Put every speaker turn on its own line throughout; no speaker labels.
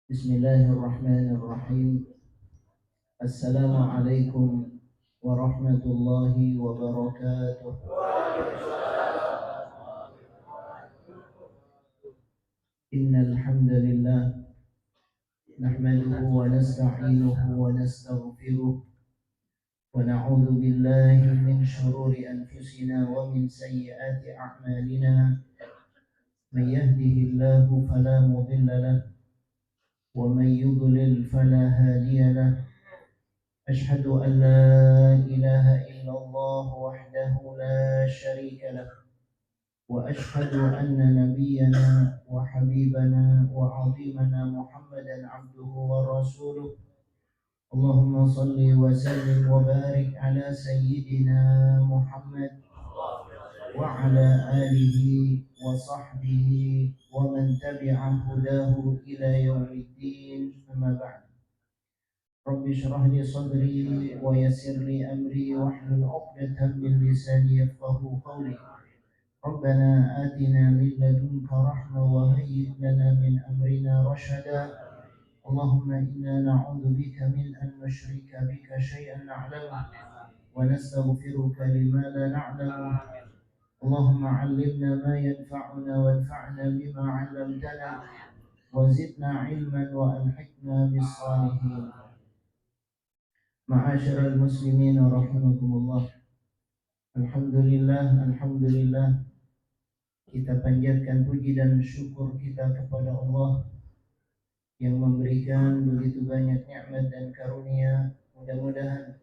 Bismillahirrahmanirrahim. Assalamualaikum warahmatullahi wabarakatuh. Innal hamdalillah nahmaduhu wa nasta'inuhu wa nastaghfiruh wa na'udzu billahi min shururi anfusina wa min sayyiati a'malina. Man yahdihillahu fala mudilla lahu wa man yudlil fala hadiya lahu. أشهد أن لا إله إلا الله وحده لا شريك له وأشهد أن نبينا وحبيبنا وعظيمنا محمدا عبده ورسوله. اللهم صل وسلم وبارك على سيدنا محمد وعلى آله وصحبه ومن تبع هداه إلى يوم الدين. أما بعد. رب اشرح لي صدري ويسر لي أمري واحلل عقدة من لساني يفقهوا قولي. ربنا آتنا من لدنك رحمة وهيئ لنا من أمرنا رشدا. اللهم إنا نعوذ بك من أن نشرك بك شيئا نعلمه ونستغفرك لما لا نعلمه. اللهم علمنا ما ينفعنا وانفعنا بما علمتنا وزدنا علما وألحقنا بالصالحين. Ma'asyiral muslimin rahimakumullah. Alhamdulillah kita panjatkan puji dan syukur kita kepada Allah yang memberikan begitu banyak nikmat dan karunia. Mudah-mudahan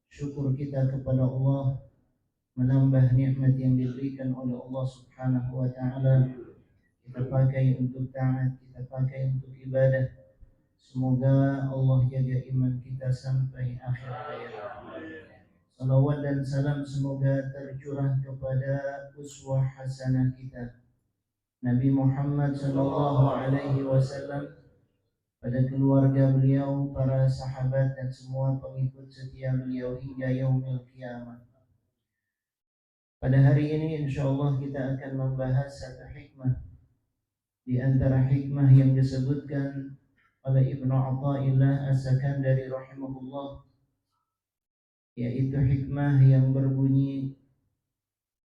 syukur kita kepada Allah menambah nikmat yang diberikan oleh Allah Subhanahu wa taala. Kita pakai untuk taat, kita pakai untuk ibadah. Semoga Allah jaga iman kita sampai akhir hayat. Salawat dan salam semoga tercurah kepada uswah hasanah kita Nabi Muhammad sallallahu alaihi wasallam, pada keluarga beliau, para sahabat dan semua pengikut setia beliau hingga yaumil qiyamah. Pada hari ini insyaallah kita akan membahas satu hikmah di antara hikmah yang disebutkan oleh Ibnu Athaillah As-Sakandari rahimahullah, yaitu hikmah yang berbunyi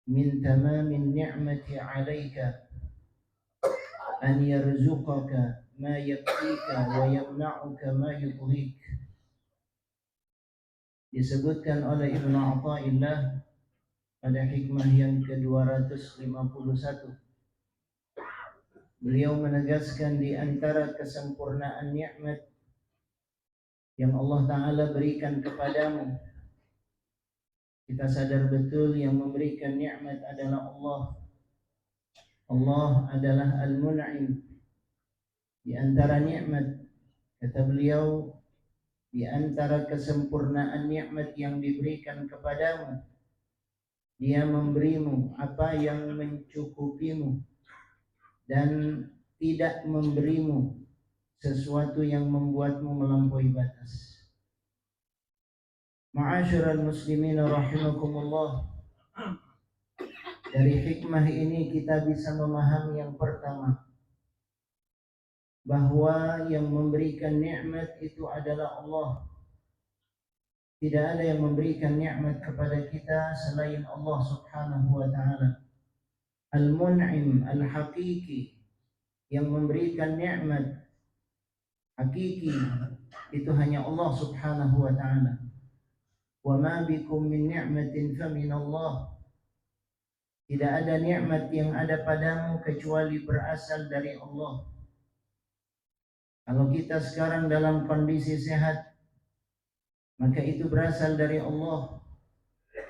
min tamamin ni'mati 'alaika an yarzuqaka ma yakfika wa yamna'uka ma yudhik. Disebutkan oleh Ibnu Athaillah pada hikmah yang ke-251, beliau menegaskan di antara kesempurnaan nikmat yang Allah Ta'ala berikan kepadamu, kita sadar betul yang memberikan nikmat adalah Allah. Allah adalah Al-Mun'im. Di antara nikmat, kata beliau, di antara kesempurnaan nikmat yang diberikan kepadamu, Dia memberimu apa yang mencukupimu dan tidak memberimu sesuatu yang membuatmu melampaui batas. Ma'asyiral muslimin rahimakumullah. Dari hikmah ini kita bisa memahami yang pertama, bahwa yang memberikan nikmat itu adalah Allah. Tidak ada yang memberikan nikmat kepada kita selain Allah Subhanahu wa taala. Al-Mun'im, Al-Haqiqi, yang memberikan nikmat hakiki itu hanya Allah Subhanahu wa taala. Wa ma bikum min ni'matin fa min Allah. Tidak ada nikmat yang ada padamu kecuali berasal dari Allah. Kalau kita sekarang dalam kondisi sehat, maka itu berasal dari Allah.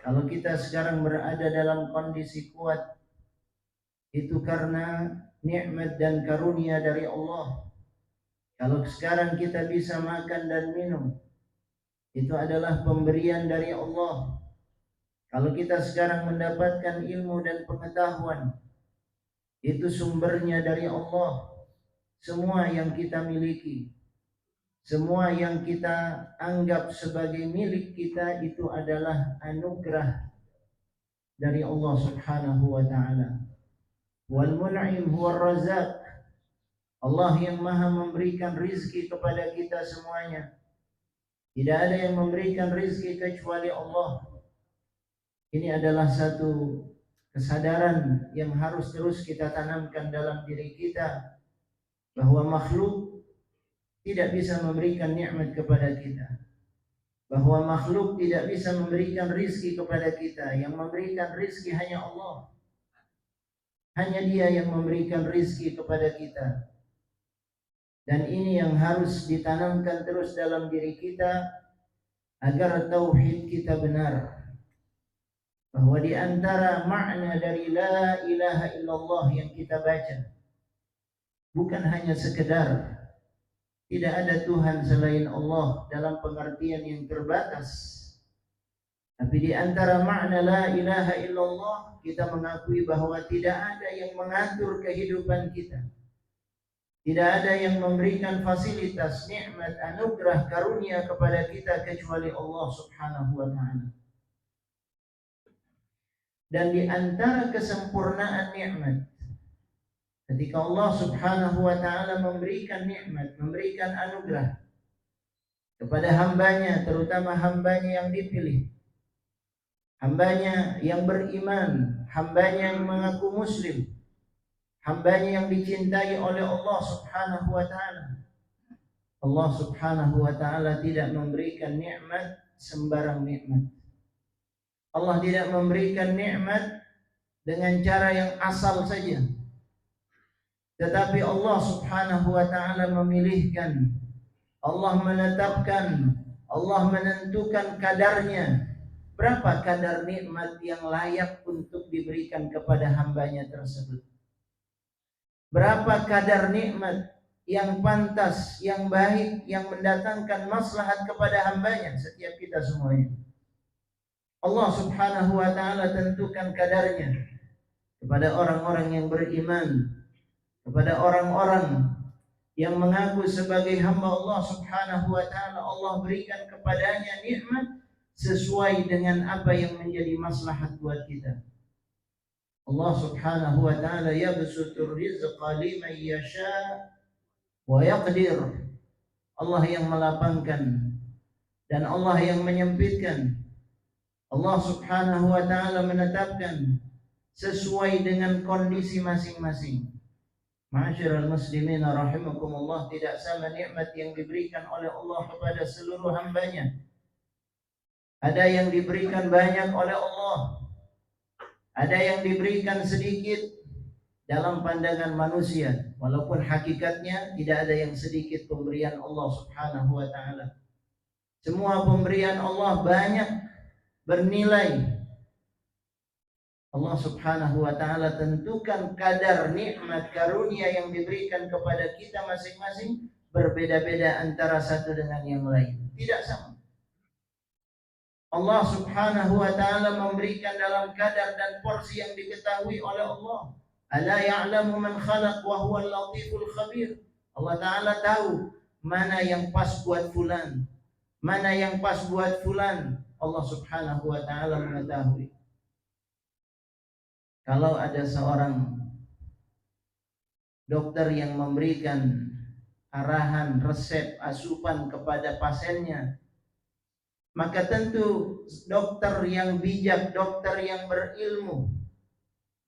Kalau kita sekarang berada dalam kondisi kuat, itu karena nikmat dan karunia dari Allah. Kalau sekarang kita bisa makan dan minum, itu adalah pemberian dari Allah. Kalau kita sekarang mendapatkan ilmu dan pengetahuan, itu sumbernya dari Allah. Semua yang kita miliki, semua yang kita anggap sebagai milik kita, itu adalah anugerah dari Allah Subhanahu wa ta'ala. Wal mun'im huwa razzaq. Allah yang maha memberikan rizki kepada kita semuanya. Tidak ada yang memberikan rizki kecuali Allah. Ini adalah satu kesadaran yang harus terus kita tanamkan dalam diri kita, bahwa makhluk tidak bisa memberikan nikmat kepada kita, bahwa makhluk tidak bisa memberikan rizki kepada kita. Yang memberikan rizki hanya Allah. Hanya Dia yang memberikan rizki kepada kita. Dan ini yang harus ditanamkan terus dalam diri kita agar tauhid kita benar. Bahwa di antara makna dari la ilaha illallah yang kita baca, bukan hanya sekedar tidak ada Tuhan selain Allah dalam pengertian yang terbatas, tapi di antara makna la ilaha illallah kita mengakui bahwa tidak ada yang mengatur kehidupan kita. Tidak ada yang memberikan fasilitas, nikmat, anugerah, karunia kepada kita kecuali Allah Subhanahu wa ta'ala. Dan di antara kesempurnaan nikmat, ketika Allah Subhanahu wa ta'ala memberikan nikmat, memberikan anugerah kepada hambanya, terutama hambanya yang dipilih, hambanya yang beriman, hambanya yang mengaku muslim, hambanya yang dicintai oleh Allah Subhanahu wa ta'ala. Allah Subhanahu wa ta'ala tidak memberikan nikmat sembarang nikmat. Allah tidak memberikan nikmat dengan cara yang asal saja. Tetapi Allah Subhanahu wa ta'ala memilihkan, Allah menetapkan, Allah menentukan kadarnya. Berapa kadar nikmat yang layak untuk diberikan kepada hambanya tersebut? Berapa kadar nikmat yang pantas, yang baik, yang mendatangkan maslahat kepada hambanya, setiap kita semuanya. Allah Subhanahu wa ta'ala tentukan kadarnya kepada orang-orang yang beriman, kepada orang-orang yang mengaku sebagai hamba Allah Subhanahu wa ta'ala. Allah berikan kepadanya nikmat sesuai dengan apa yang menjadi maslahat buat kita. Allah Subhanahu wa ta'ala yabsutur rizqa liman yasha wa yaqdir. Allah yang melapangkan dan Allah yang menyempitkan. Allah Subhanahu wa ta'ala menetapkan sesuai dengan kondisi masing-masing. Ma'asyiral muslimin rahimakumullah, tidak sama nikmat yang diberikan oleh Allah kepada seluruh hambanya. Ada yang diberikan banyak oleh Allah, ada yang diberikan sedikit dalam pandangan manusia, walaupun hakikatnya tidak ada yang sedikit pemberian Allah Subhanahu wa ta'ala. Semua pemberian Allah banyak, bernilai. Allah Subhanahu wa ta'ala tentukan kadar nikmat karunia yang diberikan kepada kita masing-masing berbeda-beda antara satu dengan yang lain, tidak sama. Allah Subhanahu wa ta'ala memberikan dalam kadar dan porsi yang diketahui oleh Allah. Ala ya'lamu man khalaq wa huwal latiful khabir. Allah ta'ala tahu mana yang pas buat fulan, mana yang pas buat fulan. Allah Subhanahu wa ta'ala mengetahui. Kalau ada seorang dokter yang memberikan arahan, resep, asupan kepada pasiennya, maka tentu dokter yang bijak, dokter yang berilmu,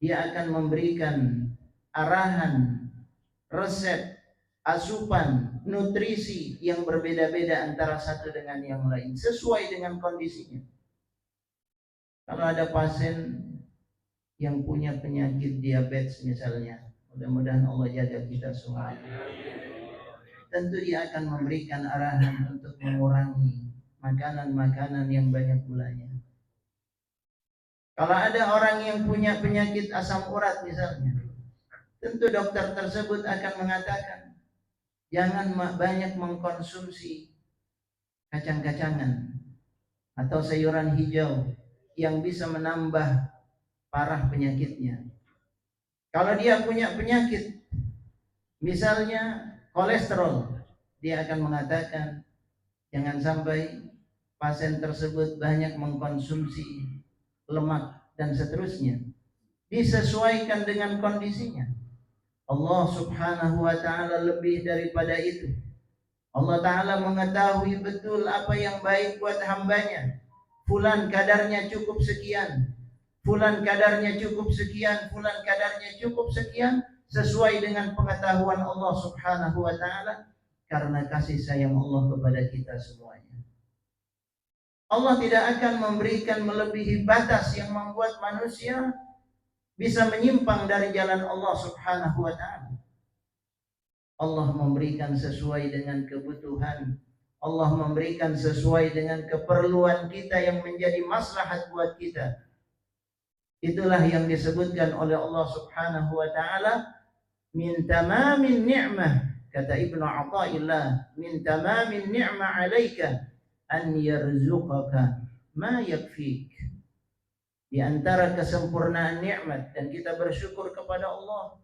dia akan memberikan arahan, resep, asupan, nutrisi yang berbeda-beda antara satu dengan yang lain, sesuai dengan kondisinya. Kalau ada pasien yang punya penyakit diabetes misalnya, mudah-mudahan Allah jaga kita semua, tentu dia akan memberikan arahan untuk mengurangi makanan-makanan yang banyak gulanya. Kalau ada orang yang punya penyakit asam urat misalnya, tentu dokter tersebut akan mengatakan, jangan banyak mengkonsumsi kacang-kacangan atau sayuran hijau yang bisa menambah parah penyakitnya. Kalau dia punya penyakit, misalnya kolesterol, dia akan mengatakan, jangan sampai pasien tersebut banyak mengkonsumsi lemak dan seterusnya. disesuaikan dengan kondisinya. Allah subhanahu wa ta'ala lebih daripada itu. Allah ta'ala mengetahui betul apa yang baik buat hambanya. Fulan kadarnya cukup sekian, fulan kadarnya cukup sekian, fulan kadarnya cukup sekian, sesuai dengan pengetahuan Allah subhanahu wa ta'ala, karena kasih sayang Allah kepada kita semuanya. Allah tidak akan memberikan melebihi batas yang membuat manusia bisa menyimpang dari jalan Allah subhanahu wa ta'ala. Allah memberikan sesuai dengan kebutuhan, Allah memberikan sesuai dengan keperluan kita yang menjadi maslahat buat kita. Itulah yang disebutkan oleh Allah subhanahu wa ta'ala, min tamamin ni'mah, kata Ibnu Athaillah, min tamamin ni'mah alaika an yarzuqaka ma yakfik. Di antara kesempurnaan nikmat dan kita bersyukur kepada Allah,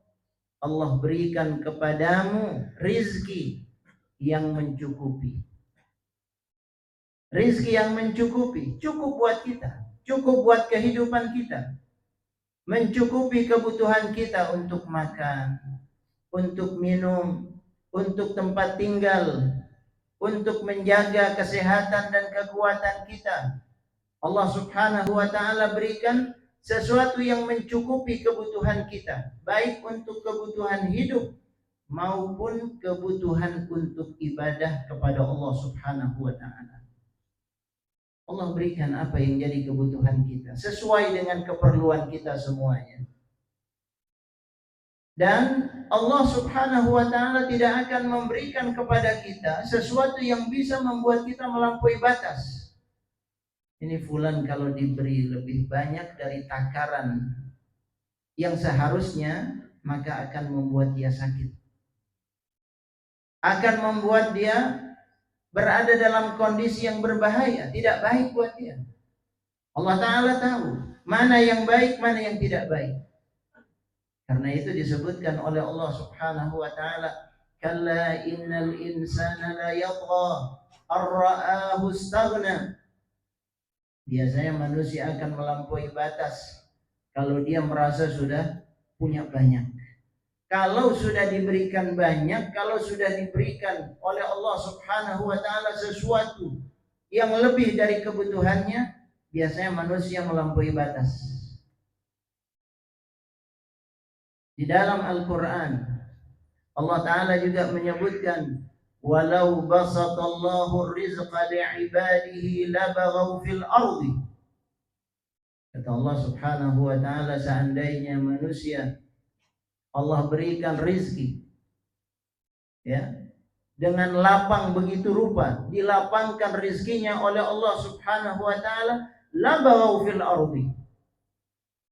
Allah berikan kepadamu rizki yang mencukupi. Rizki yang mencukupi, cukup buat kita, cukup buat kehidupan kita, mencukupi kebutuhan kita untuk makan, untuk minum, untuk tempat tinggal, untuk menjaga kesehatan dan kekuatan kita. Allah subhanahu wa ta'ala berikan sesuatu yang mencukupi kebutuhan kita, baik untuk kebutuhan hidup maupun kebutuhan untuk ibadah kepada Allah subhanahu wa ta'ala. Allah berikan apa yang jadi kebutuhan kita sesuai dengan keperluan kita semuanya. Dan Allah subhanahu wa ta'ala tidak akan memberikan kepada kita sesuatu yang bisa membuat kita melampaui batas. Ini fulan kalau diberi lebih banyak dari takaran yang seharusnya, maka akan membuat dia sakit, akan membuat dia berada dalam kondisi yang berbahaya, tidak baik buat dia. Allah Ta'ala tahu mana yang baik, mana yang tidak baik. Karena itu disebutkan oleh Allah Subhanahu wa ta'ala, kalla innal insana la yatgha ar-ra'ahu istaghna. Biasanya manusia akan melampaui batas kalau dia merasa sudah punya banyak. Kalau sudah diberikan banyak, kalau sudah diberikan oleh Allah subhanahu wa ta'ala sesuatu yang lebih dari kebutuhannya, biasanya manusia melampaui batas. Di dalam Al-Quran, Allah Ta'ala juga menyebutkan, walau basatallahu rizqa li'ibadihi labaghaw fil ardi. Kata Allah subhanahu wa ta'ala, seandainya manusia Allah berikan rizki, ya, dengan lapang begitu rupa, dilapangkan rizkinya oleh Allah subhanahu wa ta'ala, labaghaw fil ardi,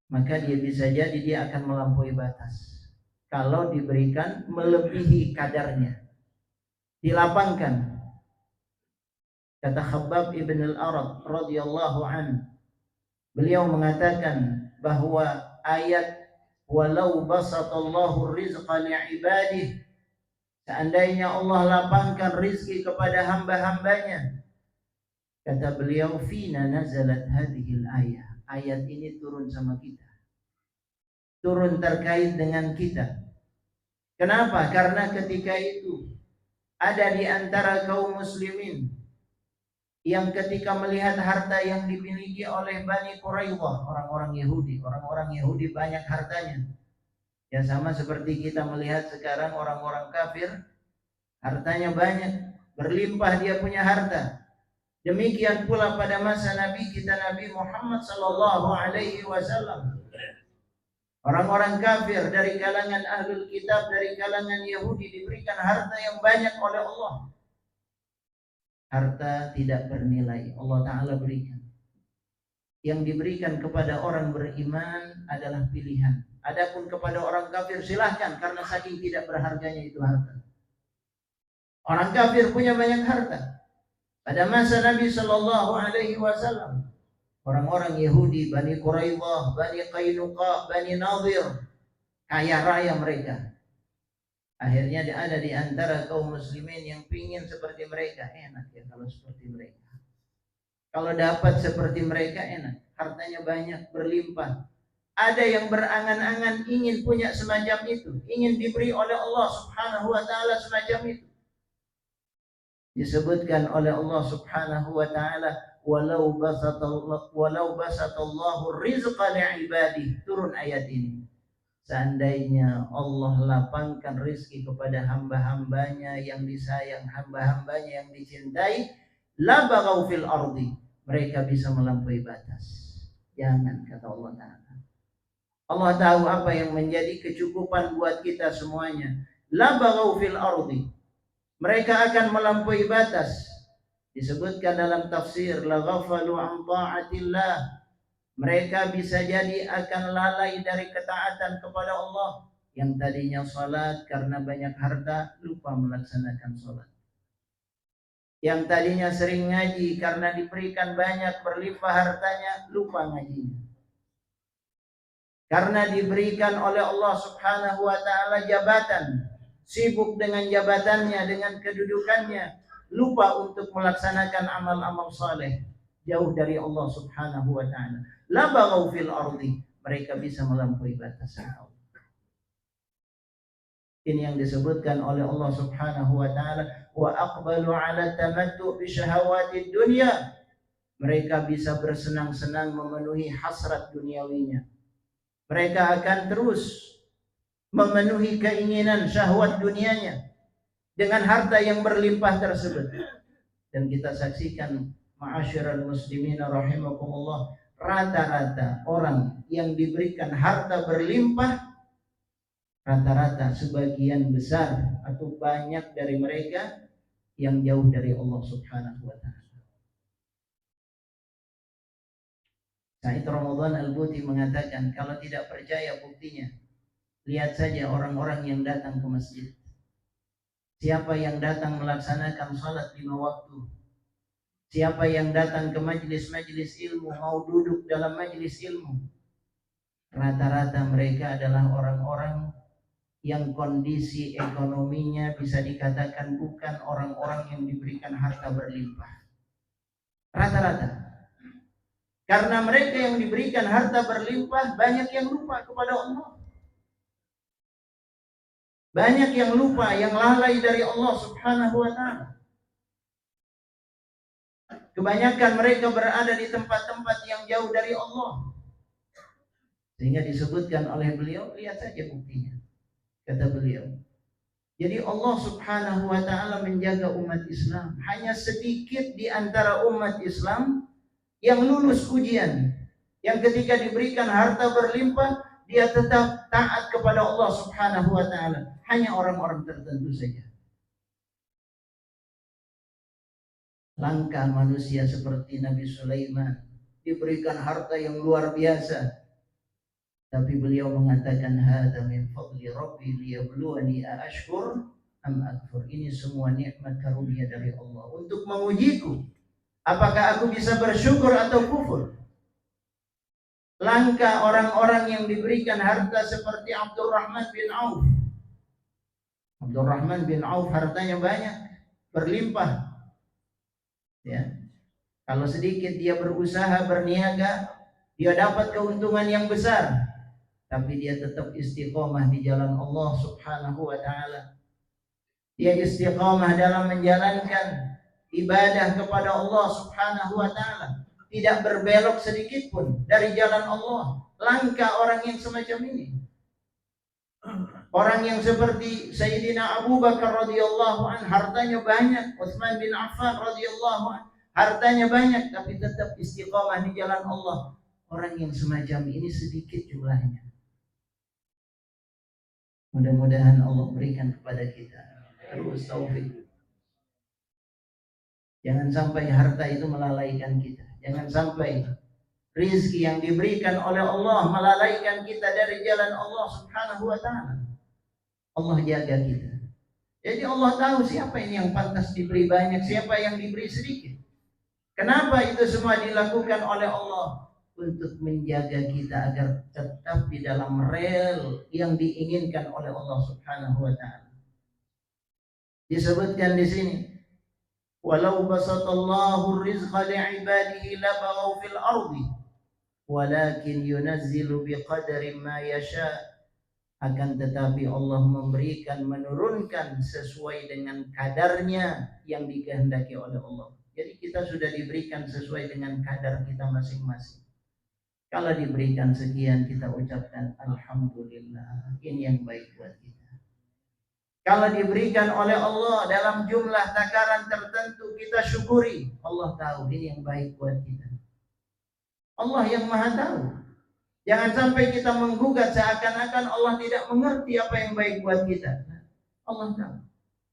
maka dia bisa jadi dia akan melampaui batas kalau diberikan melebihi kadarnya, dilapangkan. Kata Khabbab ibn al-Arad radhiyallahu anhu, beliau mengatakan bahwa ayat walau basatallahu rizqa li'ibadihi, seandainya Allah lapangkan rizki kepada hamba-hambanya, kata beliau, fina nazalat hadhil ayah, ayat ini turun sama kita, turun terkait dengan kita. Kenapa? Karena ketika itu ada di antara kaum muslimin yang ketika melihat harta yang dimiliki oleh Bani Quraidah, orang-orang Yahudi banyak hartanya. Ya sama seperti kita melihat sekarang orang-orang kafir, hartanya banyak, berlimpah dia punya harta. Demikian pula pada masa Nabi kita Nabi Muhammad sallallahu alaihi wasallam. Orang-orang kafir dari kalangan ahlul kitab, dari kalangan Yahudi diberikan harta yang banyak oleh Allah. Harta tidak bernilai, Allah Ta'ala berikan. Yang diberikan kepada orang beriman adalah pilihan. Adapun kepada orang kafir silahkan, karena saking tidak berharganya itu harta. Orang kafir punya banyak harta. Pada masa Nabi Sallallahu Alaihi Wasallam, orang-orang Yahudi, Bani Quraidah, Bani Qainuqa, Bani Nadir, kaya raya mereka. Akhirnya ada di antara kaum muslimin yang pingin seperti mereka. Enak ya kalau seperti mereka. Kalau dapat seperti mereka enak. Hartanya banyak, berlimpah. Ada yang berangan-angan ingin punya semacam itu, ingin diberi oleh Allah Subhanahu wa taala semacam itu. Disebutkan oleh Allah Subhanahu wa taala, walau basatallahu rizqa li'ibadihi. Turun ayat ini. Seandainya Allah lapangkan rizki kepada hamba-hambanya yang disayang, hamba-hambanya yang dicintai, la baghaw fil ardi, mereka bisa melampaui batas. Jangan, kata Allah Ta'ala. Allah tahu apa yang menjadi kecukupan buat kita semuanya. La baghaw fil ardi, mereka akan melampaui batas. Disebutkan dalam tafsir, la ghafalu an ta'atillah, mereka bisa jadi akan lalai dari ketaatan kepada Allah. Yang tadinya salat karena banyak harta, lupa melaksanakan salat. Yang tadinya sering ngaji karena diberikan banyak berlimpah hartanya, lupa ngajinya. Karena diberikan oleh Allah Subhanahu wa taala jabatan, sibuk dengan jabatannya, dengan kedudukannya, lupa untuk melaksanakan amal-amal saleh, jauh dari Allah Subhanahu wa taala. La baghaw fil ardi, mereka bisa melampaui batasan Allah. Ini yang disebutkan oleh Allah Subhanahu wa taala, wa aqbalu ala tamattu bi syahawatid dunya. Mereka bisa bersenang-senang memenuhi hasrat duniawinya. Mereka akan terus memenuhi keinginan syahwat dunianya dengan harta yang berlimpah tersebut. Dan kita saksikan, ma'asyiral muslimin rahimakumullah, rata-rata orang yang diberikan harta berlimpah, rata-rata sebagian besar atau banyak dari mereka yang jauh dari Allah Subhanahu wa taala. Said Ramadan Al-Buti mengatakan, kalau tidak percaya buktinya, lihat saja orang-orang yang datang ke masjid. Siapa yang datang melaksanakan salat 5 waktu, siapa yang datang ke majlis-majlis ilmu, mau duduk dalam majlis ilmu, rata-rata mereka adalah orang-orang yang kondisi ekonominya bisa dikatakan bukan orang-orang yang diberikan harta berlimpah. Rata-rata. Karena mereka yang diberikan harta berlimpah, banyak yang lupa kepada Allah. Banyak yang lupa, yang lalai dari Allah Subhanahu wa ta'ala. Kebanyakan mereka berada di tempat-tempat yang jauh dari Allah. Sehingga disebutkan oleh beliau, lihat saja buktinya. Kata beliau, jadi Allah Subhanahu wa ta'ala menjaga umat Islam. Hanya sedikit di antara umat Islam yang lulus ujian, yang ketika diberikan harta berlimpah, dia tetap taat kepada Allah Subhanahu wa ta'ala. Hanya orang-orang tertentu saja. Langkah manusia seperti Nabi Sulaiman, diberikan harta yang luar biasa, tapi beliau mengatakan, hadza min fadli rabbi liyabluwani aashkur am akfur. Ini semua nikmat karunia dari Allah untuk mengujiku, apakah aku bisa bersyukur atau kufur. Langkah orang-orang yang diberikan harta seperti Abdurrahman bin Auf. Abdurrahman bin Auf hartanya banyak, berlimpah. Ya. Kalau sedikit dia berusaha, berniaga, dia dapat keuntungan yang besar. Tapi dia tetap istiqomah di jalan Allah Subhanahu wa ta'ala. Dia istiqomah dalam menjalankan ibadah kepada Allah Subhanahu wa ta'ala. Tidak berbelok sedikit pun dari jalan Allah. Langkah orang yang semacam ini. Orang yang seperti Sayyidina Abu Bakar radhiyallahu an, hartanya banyak. Utsman bin Affan radhiyallahu an, hartanya banyak, tapi tetap istiqomah di jalan Allah. Orang yang semacam ini sedikit jumlahnya. Mudah-mudahan Allah berikan kepada kita terus taufik. Jangan sampai harta itu melalaikan kita. Jangan sampai rizki yang diberikan oleh Allah melalaikan kita dari jalan Allah Subhanahu wa ta'ala. Allah jaga kita. Jadi Allah tahu siapa ini yang pantas diberi banyak, siapa yang diberi sedikit. Kenapa itu semua dilakukan oleh Allah? Untuk menjaga kita agar tetap di dalam rel yang diinginkan oleh Allah Subhanahu wa ta'ala. Disebutkan di sini, walau basatallahu rizqa li'ibadihi labaghaw fil ardi walakin yunazzilu biqadari ma yasha, akan tetapi Allah memberikan, menurunkan sesuai dengan kadarnya yang dikehendaki oleh Allah. Jadi kita sudah diberikan sesuai dengan kadar kita masing-masing. Kalau diberikan sekian, kita ucapkan alhamdulillah, ini yang baik buat kita. Kalau diberikan oleh Allah dalam jumlah takaran tertentu, kita syukuri. Allah tahu ini yang baik buat kita. Allah yang Maha tahu. Jangan sampai kita menggugat seakan-akan Allah tidak mengerti apa yang baik buat kita. Allah tahu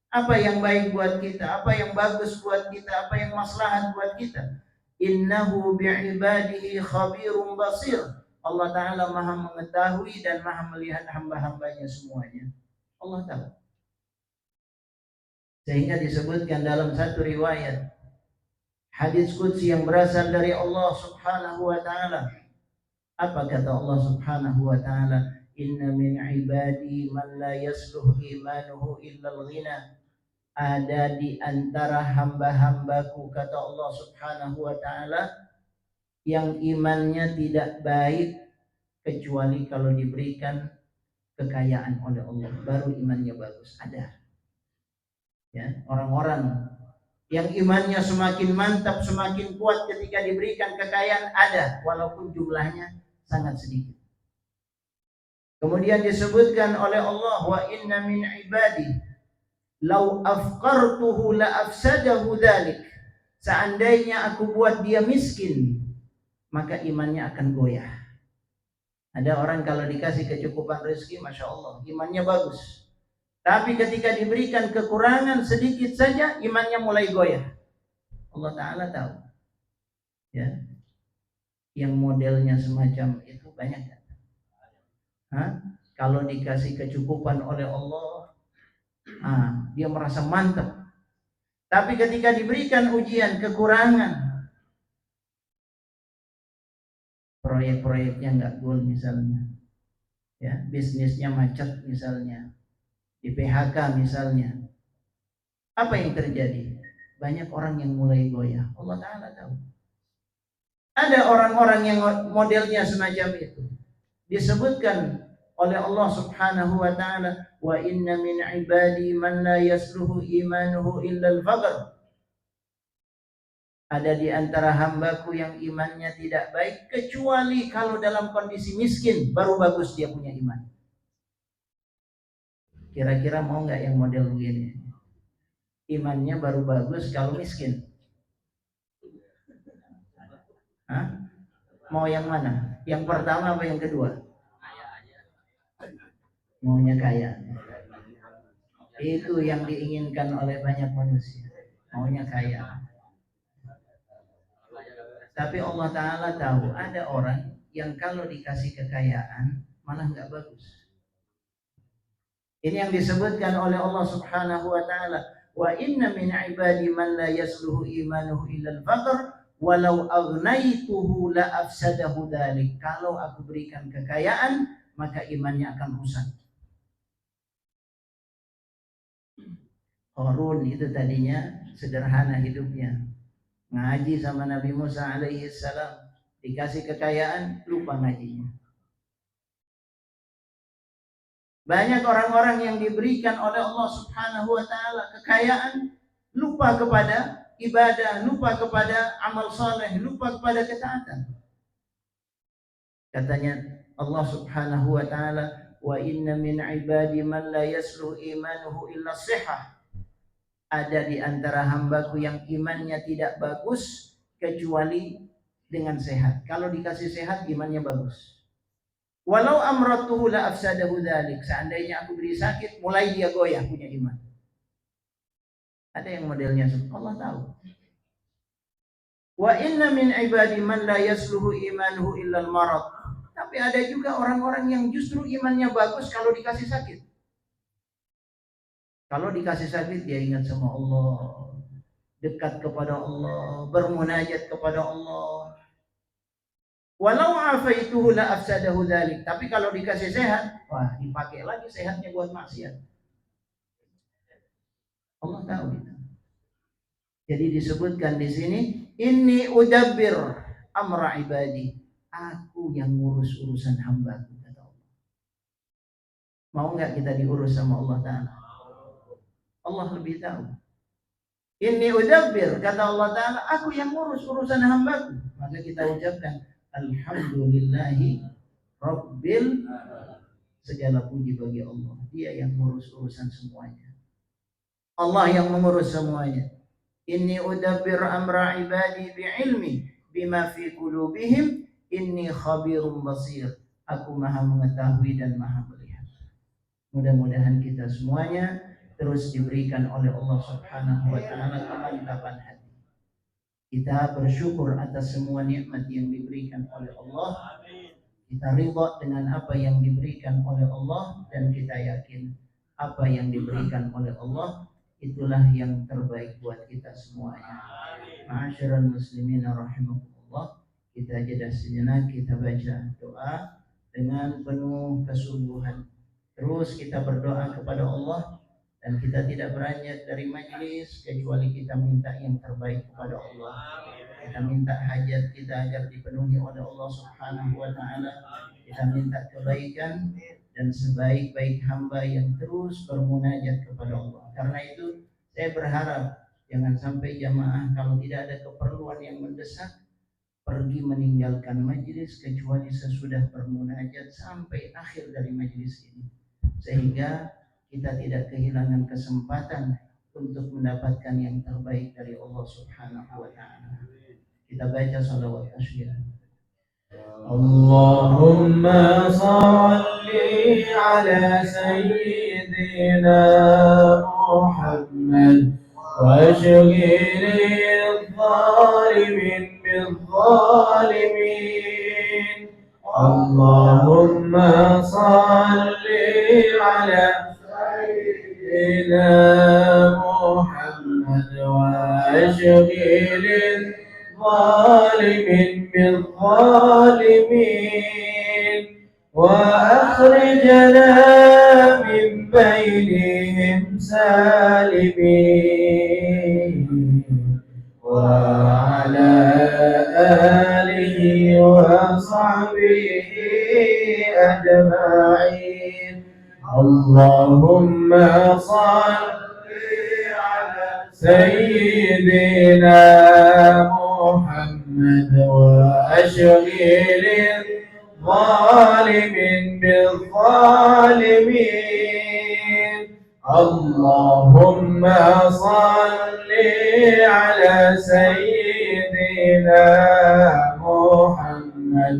apa yang baik buat kita, apa yang bagus buat kita, apa yang maslahat buat kita. Innahu bi'ibadihi khabirum basir. Allah Ta'ala maha mengetahui dan maha melihat hamba-hambanya semuanya. Allah tahu. Sehingga disebutkan dalam satu riwayat hadis qudsi yang berasal dari Allah Subhanahu wa Ta'ala. Apa kata Allah Subhanahu wa Ta'ala? Inna min ibadi man la yasluh imanuhu illa al-ghina. Ada di antara hamba-hambaku, kata Allah Subhanahu wa Ta'ala, yang imannya tidak baik kecuali kalau diberikan kekayaan oleh Allah, baru imannya bagus. Ada ya orang-orang yang imannya semakin mantap, semakin kuat ketika diberikan kekayaan, ada walaupun jumlahnya sangat sedikit. Kemudian disebutkan oleh Allah, wa inna min ibadi law afqartuhu la afsadahu dzalik. Seandainya aku buat dia miskin, maka imannya akan goyah. Ada orang kalau dikasih kecukupan rezeki, masya Allah, imannya bagus. Tapi ketika diberikan kekurangan sedikit saja, imannya mulai goyah. Allah Ta'ala tahu. Ya, yang modelnya semacam itu banyak kan? Kalau dikasih kecukupan oleh Allah, dia merasa mantap. Tapi ketika diberikan ujian, kekurangan, proyek-proyeknya nggak goal misalnya, ya bisnisnya macet misalnya, di PHK misalnya, apa yang terjadi? Banyak orang yang mulai goyah. Allah Ta'ala tahu. Ada orang-orang yang modelnya semacam itu. Disebutkan oleh Allah Subhanahu wa Ta'ala, wa inna min ibadi man la yasluhu imanuhu illa al-faqr. Ada di antara hambaku yang imannya tidak baik kecuali kalau dalam kondisi miskin, baru bagus dia punya iman. Kira-kira mau nggak yang model begini? Imannya baru bagus kalau miskin. Mau yang mana? Yang pertama apa yang kedua? Maunya kaya. Itu yang diinginkan oleh banyak manusia. Maunya kaya. Tapi Allah Ta'ala tahu ada orang yang kalau dikasih kekayaan malah nggak bagus. Ini yang disebutkan oleh Allah Subhanahu wa Ta'ala, wa inna min ibadi man la yasluhu imanuhu illa al-faqr walau agnaituhu la afsadahu dzalik. Kalau aku berikan kekayaan, maka imannya akan rusak. Qarun itu tadinya sederhana hidupnya, ngaji sama Nabi Musa alaihi salam, dikasih kekayaan lupa ngajinya. Banyak orang-orang yang diberikan oleh Allah Subhanahu wa Ta'ala kekayaan, lupa kepada ibadah, lupa kepada amal saleh, lupa kepada ketaatan. Katanya Allah Subhanahu wa Ta'ala, wa inna min ibadi man la yasluh imanuhu illa sihah. Ada di antara hambaku yang imannya tidak bagus kecuali dengan sehat. Kalau dikasih sehat, imannya bagus. Walau amratuhu la afsadahu dzalik. Seandainya aku beri sakit, mulai dia goyah punya iman. Ada yang modelnya Allah tahu. Wa inna min ibadi man la yasluhu imanuhu illa al-marad. Tapi ada juga orang-orang yang justru imannya bagus kalau dikasih sakit. Kalau dikasih sakit dia ingat sama Allah, dekat kepada Allah, bermunajat kepada Allah. Walau afaituhu la afsadahu dzalik. Tapi kalau dikasih sehat, wah dipakai lagi sehatnya buat maksiat. Allah tahu itu. Jadi disebutkan di sini, inni udabbir amra ibadi. aku yang ngurus urusan hamba-Ku, kata Allah. Mau nggak kita diurus sama Allah Ta'ala? Allah lebih tahu. Inni udabbir, kata Allah Ta'ala, aku yang ngurus urusan hamba-Ku. Maka kita ucapkan alhamdulillahi rabbil, segala puji bagi Allah. Dia yang ngurus urusan semuanya. Allah yang mengurus semuanya. Inni udabbir amra ibadi bi'ilmi bima fi qulubihim inni khabirum basir. Aku maha mengetahui dan maha melihat. Mudah-mudahan kita semuanya terus diberikan oleh Allah Subhanahu wa Ta'ala kemantapan hati. Kita bersyukur atas semua nikmat yang diberikan oleh Allah. Kita ridha dengan apa yang diberikan oleh Allah, dan kita yakin apa yang diberikan oleh Allah itulah yang terbaik buat kita semuanya. Ma'asyiral muslimin rahimakumullah, kita jeda sejenak, kita baca doa dengan penuh kesungguhan. Terus kita berdoa kepada Allah, dan kita tidak beranjak dari majelis kecuali kita minta yang terbaik kepada Allah. Kita minta hajat kita agar dipenuhi oleh Allah Subhanahu wa Ta'ala. Kita minta kebaikan dan sebaik-baik hamba yang terus bermunajat kepada Allah. Karena itu saya berharap jangan sampai jamaah kalau tidak ada keperluan yang mendesak pergi meninggalkan majelis kecuali sesudah bermunajat sampai akhir dari majelis ini, sehingga kita tidak kehilangan kesempatan untuk mendapatkan yang terbaik dari Allah Subhanahu wa Ta'ala. Kita baca salawat tasyahud. Allahumma salli ala sayyidina Muhammad wa ashghilil zalimin bil zalimin. Allahumma salli ala sayyidina Muhammad wa ashghilil ظالم بالظالمين وأخرجنا من بينهم سالمين وعلى آله وصحبه أجمعين. اللهم صل على سيدنا محمد وأشغل الظالم بالظالمين. اللهم صل على سيدنا محمد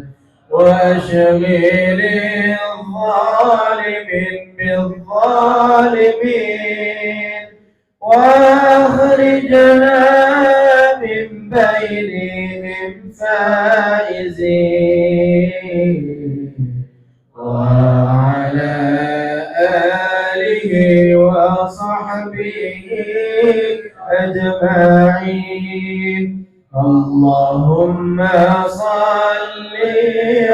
وأشغل الظالم بالظالمين وأخرجنا من بينهم فائزين. وعلى آله وصحبه أجمعين. اللهم صل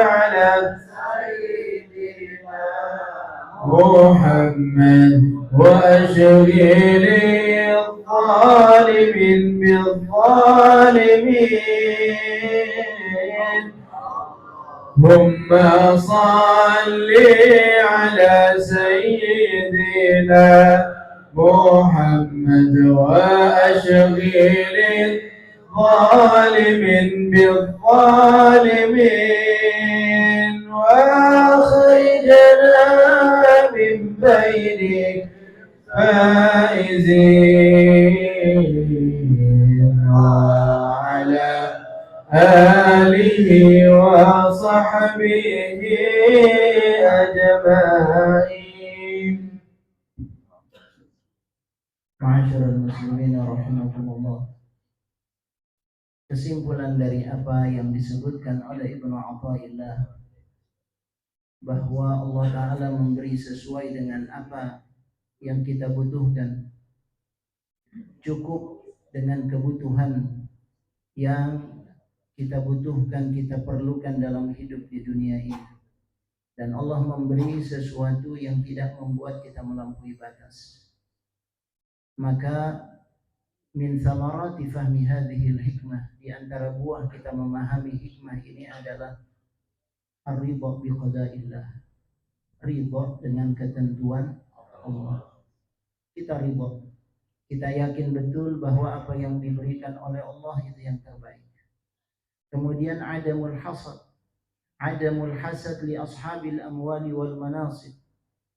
على سيدنا محمد وأشغل الظالم بالظالمين. اللهم صل على سيدنا محمد وأشغل الظالم بالظالمين وأخرجنا من بين فائزين. وعلى آله وصحبه أجمعين. Ma'asyiral muslimin rahimakumullah. Kesimpulan dari apa yang disebutkan oleh Ibnu Athaillah, bahwa Allah Ta'ala memberi sesuai dengan apa yang kita butuhkan, cukup dengan kebutuhan yang kita butuhkan, kita perlukan dalam hidup di dunia ini. Dan Allah memberi sesuatu yang tidak membuat kita melampaui batas. Maka min thamarati fahmi hadhil hikmah, di antara buah kita memahami hikmah ini adalah Ar-ridha bi qadaillah, ridha dengan ketentuan Allah. Kita ridha, kita yakin betul bahwa apa yang diberikan oleh Allah itu yang terbaik. Kemudian adamul hasad li ashabil amwali wal manasib.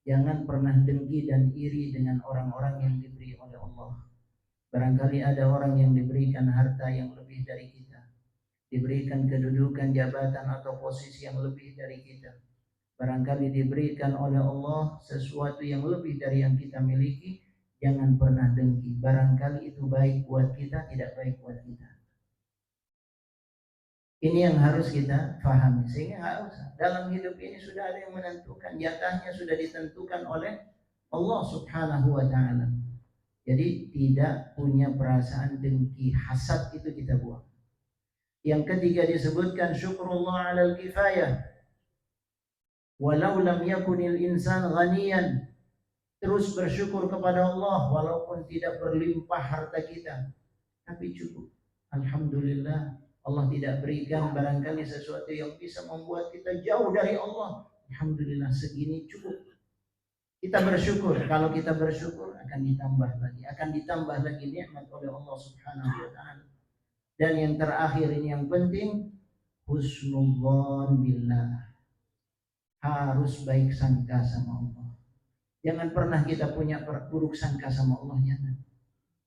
Jangan pernah dengki dan iri dengan orang-orang yang diberi oleh Allah. Barangkali ada orang yang diberikan harta yang lebih dari kita, diberikan kedudukan, jabatan atau posisi yang lebih dari kita. Barangkali diberikan oleh Allah sesuatu yang lebih dari yang kita miliki. Jangan pernah dengki. Barangkali itu baik buat kita, tidak baik buat kita. Ini yang harus kita pahami. Sehingga nggak usah. Dalam hidup ini sudah ada yang menentukan. Jatahnya sudah ditentukan oleh Allah Subhanahu wa ta'ala. Jadi tidak punya perasaan dengki, hasad itu kita buang. Yang ketiga disebutkan syukurullah alal kifayah. Walau lam yakunil insan ghaniyan. Terus bersyukur kepada Allah walaupun tidak berlimpah harta kita, tapi cukup. Alhamdulillah, Allah tidak berikan barangkali sesuatu yang bisa membuat kita jauh dari Allah. Alhamdulillah, segini cukup. Kita bersyukur. Kalau kita bersyukur akan ditambah lagi nikmat oleh Allah Subhanahu wa taala. Dan yang terakhir ini yang penting, husnudzon billah. Harus baik sangka sama Allah. Jangan pernah kita punya buruk sangka sama Allah, jangan.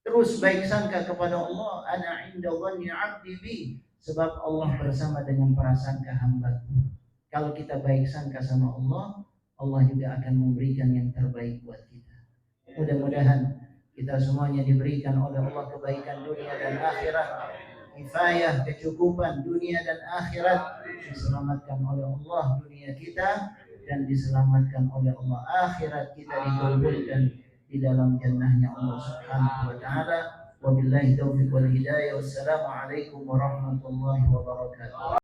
Terus baik sangka kepada Allah. Ana inda dhanni 'abdi bi, sebab Allah bersama dengan prasangka hamba-Ku. Kalau kita baik sangka sama Allah, Allah juga akan memberikan yang terbaik buat kita. Mudah-mudahan kita semuanya diberikan oleh Allah kebaikan dunia dan akhirat, kifayah, kecukupan dunia dan akhirat, diselamatkan oleh Allah dunia kita, dan diselamatkan oleh Allah akhirat kita, dikumpulkan di dalam jannahnya Allah Subhanahu wa taala. Wabillahi taufiq wal hidayah. Wassalamualaikum warahmatullahi wabarakatuh.